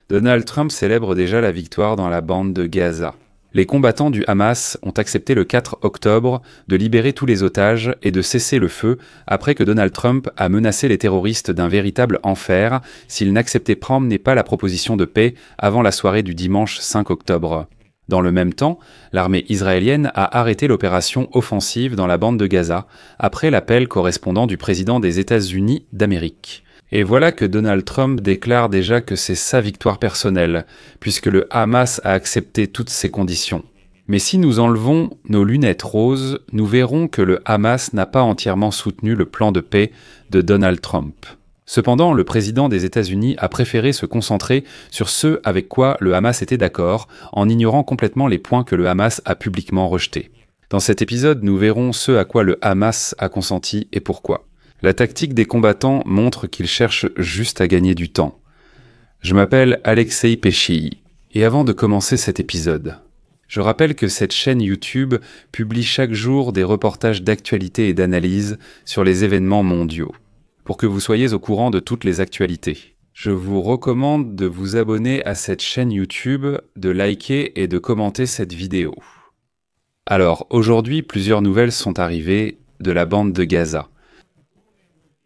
Donald Trump célèbre déjà la victoire dans la bande de Gaza. Les combattants du Hamas ont accepté le 4 octobre de libérer tous les otages et de cesser le feu après que Donald Trump a menacé les terroristes d'un véritable enfer s'ils n'acceptaient pas la proposition de paix avant la soirée du dimanche 5 octobre. Dans le même temps, l'armée israélienne a arrêté l'opération offensive dans la bande de Gaza après l'appel correspondant du président des États-Unis d'Amérique. Et voilà que Donald Trump déclare déjà que c'est sa victoire personnelle, puisque le Hamas a accepté toutes ces conditions. Mais si nous enlevons nos lunettes roses, nous verrons que le Hamas n'a pas entièrement soutenu le plan de paix de Donald Trump. Cependant, le président des États-Unis a préféré se concentrer sur ce avec quoi le Hamas était d'accord, en ignorant complètement les points que le Hamas a publiquement rejetés. Dans cet épisode, nous verrons ce à quoi le Hamas a consenti et pourquoi. La tactique des combattants montre qu'ils cherchent juste à gagner du temps. Je m'appelle Alexei Pesci, et avant de commencer cet épisode, je rappelle que cette chaîne YouTube publie chaque jour des reportages d'actualité et d'analyse sur les événements mondiaux, pour que vous soyez au courant de toutes les actualités. Je vous recommande de vous abonner à cette chaîne YouTube, de liker et de commenter cette vidéo. Alors, aujourd'hui, plusieurs nouvelles sont arrivées de la bande de Gaza.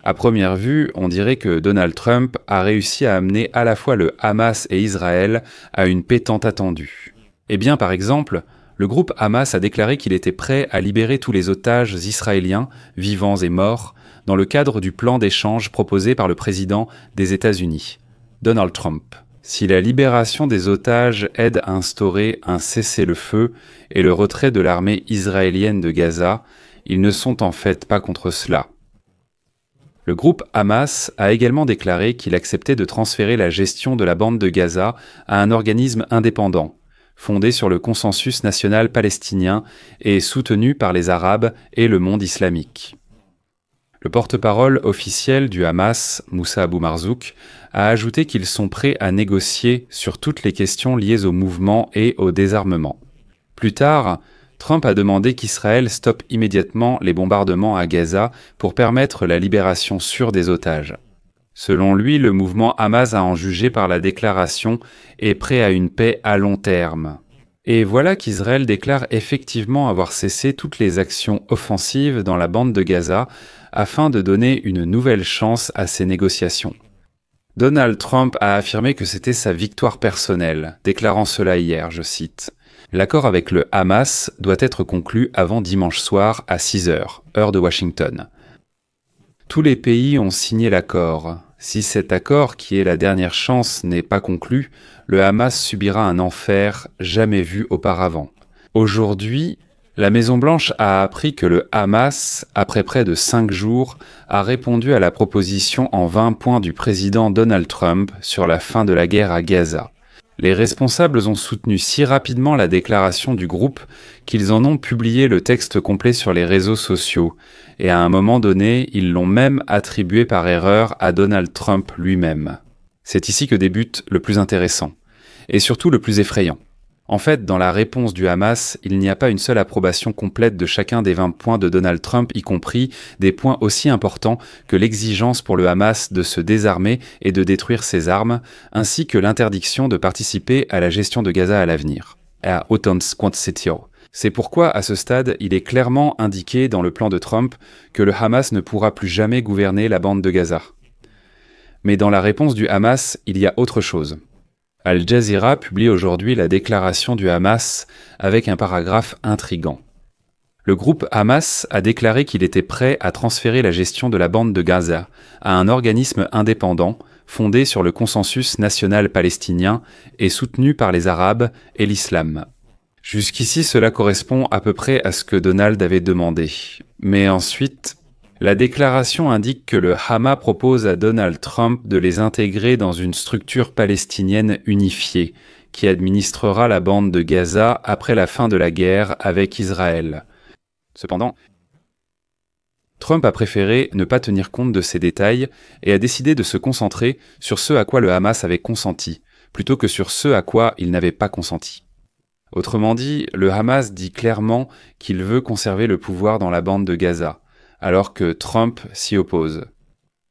À première vue, on dirait que Donald Trump a réussi à amener à la fois le Hamas et Israël à une paix tant attendue. Eh bien, par exemple, le groupe Hamas a déclaré qu'il était prêt à libérer tous les otages israéliens, vivants et morts, dans le cadre du plan d'échange proposé par le président des États-Unis, Donald Trump. Si la libération des otages aide à instaurer un cessez-le-feu et le retrait de l'armée israélienne de Gaza, ils ne sont en fait pas contre cela. Le groupe Hamas a également déclaré qu'il acceptait de transférer la gestion de la bande de Gaza à un organisme indépendant, fondé sur le consensus national palestinien et soutenu par les Arabes et le monde islamique. Le porte-parole officiel du Hamas, Moussa Abou Marzouk, a ajouté qu'ils sont prêts à négocier sur toutes les questions liées au mouvement et au désarmement. Plus tard, Trump a demandé qu'Israël stoppe immédiatement les bombardements à Gaza pour permettre la libération sûre des otages. Selon lui, le mouvement Hamas a en jugé par la déclaration est prêt à une paix à long terme. Et voilà qu'Israël déclare effectivement avoir cessé toutes les actions offensives dans la bande de Gaza afin de donner une nouvelle chance à ces négociations. Donald Trump a affirmé que c'était sa victoire personnelle, déclarant cela hier, je cite. L'accord avec le Hamas doit être conclu avant dimanche soir à 6h, heure de Washington. Tous les pays ont signé l'accord. Si cet accord, qui est la dernière chance, n'est pas conclu, le Hamas subira un enfer jamais vu auparavant. Aujourd'hui, la Maison-Blanche a appris que le Hamas, après près de 5 jours, a répondu à la proposition en 20 points du président Donald Trump sur la fin de la guerre à Gaza. Les responsables ont soutenu si rapidement la déclaration du groupe qu'ils en ont publié le texte complet sur les réseaux sociaux, et à un moment donné, ils l'ont même attribué par erreur à Donald Trump lui-même. C'est ici que débute le plus intéressant, et surtout le plus effrayant. En fait, dans la réponse du Hamas, il n'y a pas une seule approbation complète de chacun des 20 points de Donald Trump, y compris des points aussi importants que l'exigence pour le Hamas de se désarmer et de détruire ses armes, ainsi que l'interdiction de participer à la gestion de Gaza à l'avenir, à Otons Quantsetio. C'est pourquoi, à ce stade, il est clairement indiqué dans le plan de Trump que le Hamas ne pourra plus jamais gouverner la bande de Gaza. Mais dans la réponse du Hamas, il y a autre chose. Al Jazeera publie aujourd'hui la déclaration du Hamas avec un paragraphe intrigant. Le groupe Hamas a déclaré qu'il était prêt à transférer la gestion de la bande de Gaza à un organisme indépendant fondé sur le consensus national palestinien et soutenu par les Arabes et l'islam. Jusqu'ici, cela correspond à peu près à ce que Donald avait demandé. Mais ensuite, la déclaration indique que le Hamas propose à Donald Trump de les intégrer dans une structure palestinienne unifiée, qui administrera la bande de Gaza après la fin de la guerre avec Israël. Cependant, Trump a préféré ne pas tenir compte de ces détails et a décidé de se concentrer sur ce à quoi le Hamas avait consenti, plutôt que sur ce à quoi il n'avait pas consenti. Autrement dit, le Hamas dit clairement qu'il veut conserver le pouvoir dans la bande de Gaza, alors que Trump s'y oppose.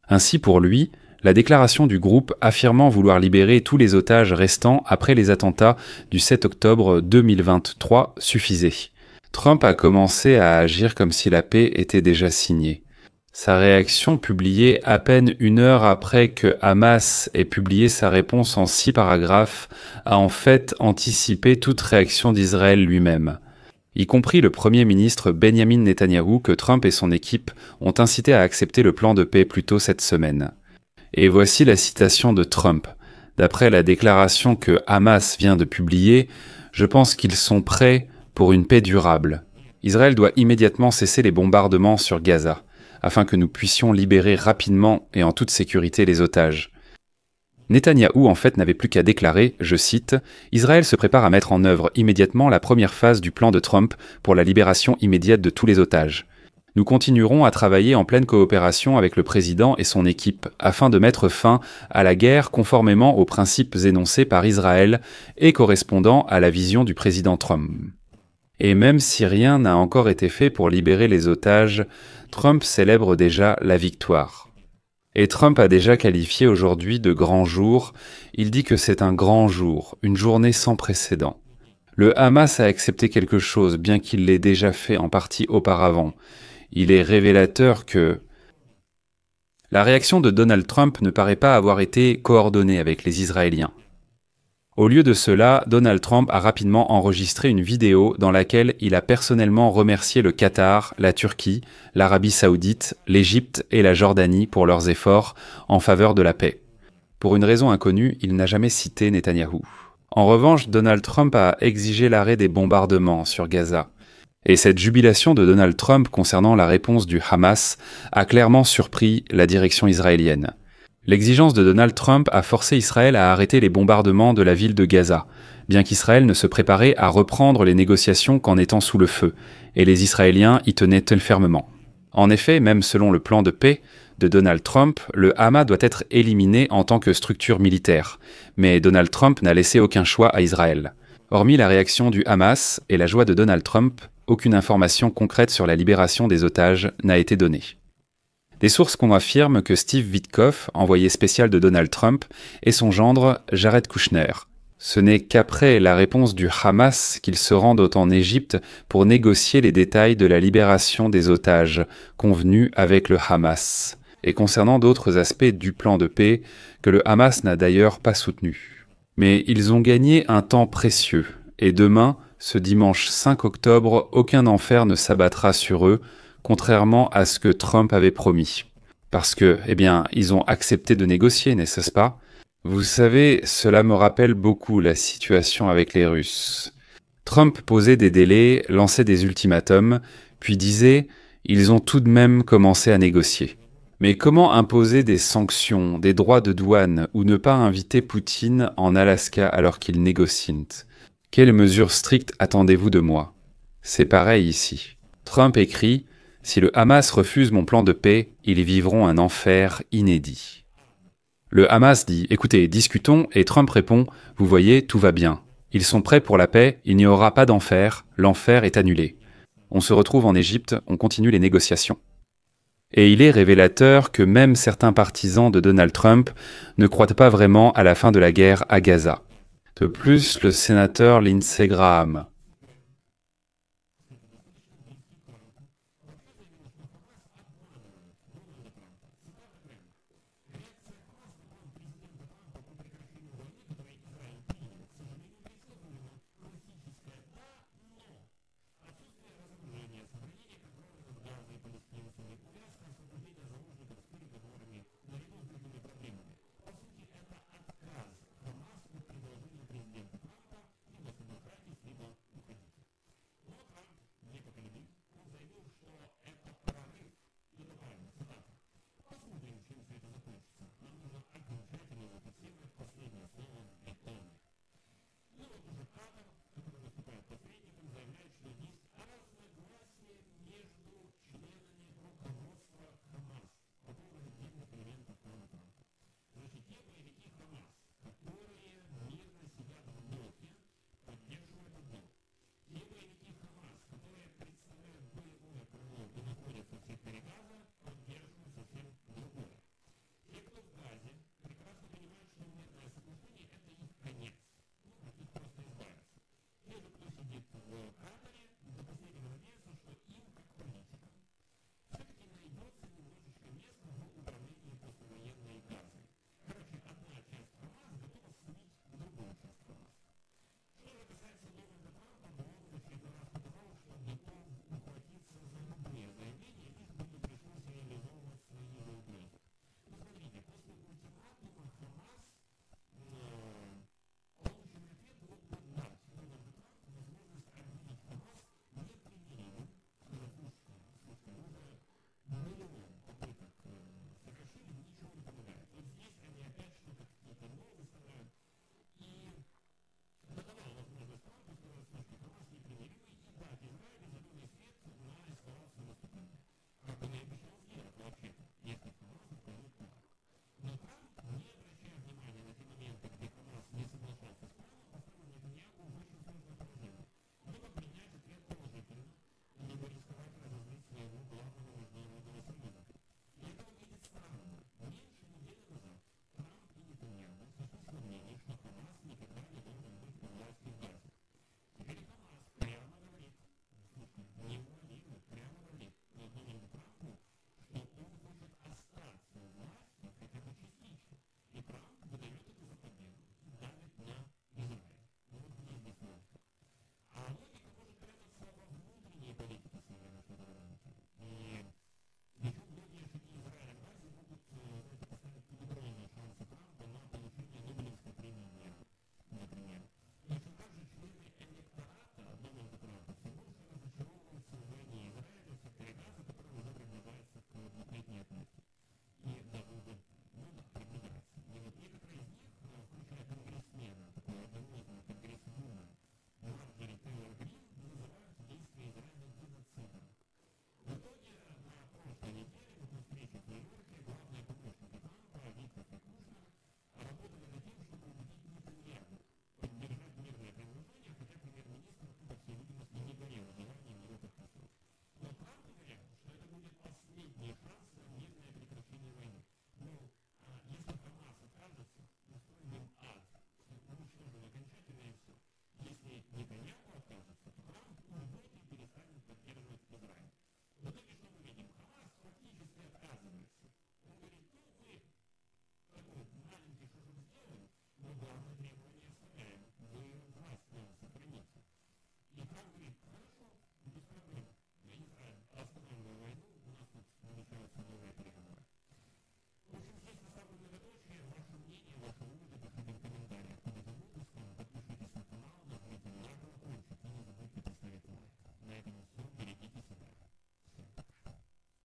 Ainsi pour lui, La déclaration du groupe affirmant vouloir libérer tous les otages restants après les attentats du 7 octobre 2023 suffisait. Trump a commencé à agir comme si la paix était déjà signée. Sa réaction, publiée à peine 1 heure après que Hamas ait publié sa réponse en 6 paragraphes, a en fait anticipé toute réaction d'Israël lui-même, y compris le Premier ministre Benjamin Netanyahou que Trump et son équipe ont incité à accepter le plan de paix plus tôt cette semaine. Et voici la citation de Trump. D'après la déclaration que Hamas vient de publier, je pense qu'ils sont prêts pour une paix durable. Israël doit immédiatement cesser les bombardements sur Gaza, afin que nous puissions libérer rapidement et en toute sécurité les otages. Netanyahou en fait n'avait plus qu'à déclarer, je cite, « Israël se prépare à mettre en œuvre immédiatement la première phase du plan de Trump pour la libération immédiate de tous les otages. Nous continuerons à travailler en pleine coopération avec le président et son équipe afin de mettre fin à la guerre conformément aux principes énoncés par Israël et correspondant à la vision du président Trump. » Et même si rien n'a encore été fait pour libérer les otages, Trump célèbre déjà la victoire. Et Trump a déjà qualifié aujourd'hui de grand jour, il dit que c'est un grand jour, une journée sans précédent. Le Hamas a accepté quelque chose, bien qu'il l'ait déjà fait en partie auparavant. Il est révélateur que la réaction de Donald Trump ne paraît pas avoir été coordonnée avec les Israéliens. Au lieu de cela, Donald Trump a rapidement enregistré une vidéo dans laquelle il a personnellement remercié le Qatar, la Turquie, l'Arabie Saoudite, l'Égypte et la Jordanie pour leurs efforts en faveur de la paix. Pour une raison inconnue, il n'a jamais cité Netanyahou. En revanche, Donald Trump a exigé l'arrêt des bombardements sur Gaza. Et cette jubilation de Donald Trump concernant la réponse du Hamas a clairement surpris la direction israélienne. L'exigence de Donald Trump a forcé Israël à arrêter les bombardements de la ville de Gaza, bien qu'Israël ne se préparait à reprendre les négociations qu'en étant sous le feu, et les Israéliens y tenaient fermement. En effet, même selon le plan de paix de Donald Trump, le Hamas doit être éliminé en tant que structure militaire, mais Donald Trump n'a laissé aucun choix à Israël. Hormis la réaction du Hamas et la joie de Donald Trump, aucune information concrète sur la libération des otages n'a été donnée. Des sources confirment que Steve Witkoff, envoyé spécial de Donald Trump, et son gendre Jared Kushner. Ce n'est qu'après la réponse du Hamas qu'ils se rendent en Égypte pour négocier les détails de la libération des otages, convenus avec le Hamas, et concernant d'autres aspects du plan de paix que le Hamas n'a d'ailleurs pas soutenu. Mais ils ont gagné un temps précieux, et demain, ce dimanche 5 octobre, aucun enfer ne s'abattra sur eux, contrairement à ce que Trump avait promis. Parce que, ils ont accepté de négocier, n'est-ce pas? Vous savez, cela me rappelle beaucoup la situation avec les Russes. Trump posait des délais, lançait des ultimatums, puis disait « ils ont tout de même commencé à négocier ». Mais comment imposer des sanctions, des droits de douane, ou ne pas inviter Poutine en Alaska alors qu'ils négocient? Quelles mesures strictes attendez-vous de moi? C'est pareil ici. Trump écrit « Si le Hamas refuse mon plan de paix, ils vivront un enfer inédit ». Le Hamas dit « Écoutez, discutons » et Trump répond « Vous voyez, tout va bien. Ils sont prêts pour la paix, il n'y aura pas d'enfer, l'enfer est annulé. On se retrouve en Égypte, on continue les négociations. » Et il est révélateur que même certains partisans de Donald Trump ne croient pas vraiment à la fin de la guerre à Gaza. De plus, le sénateur Lindsey Graham,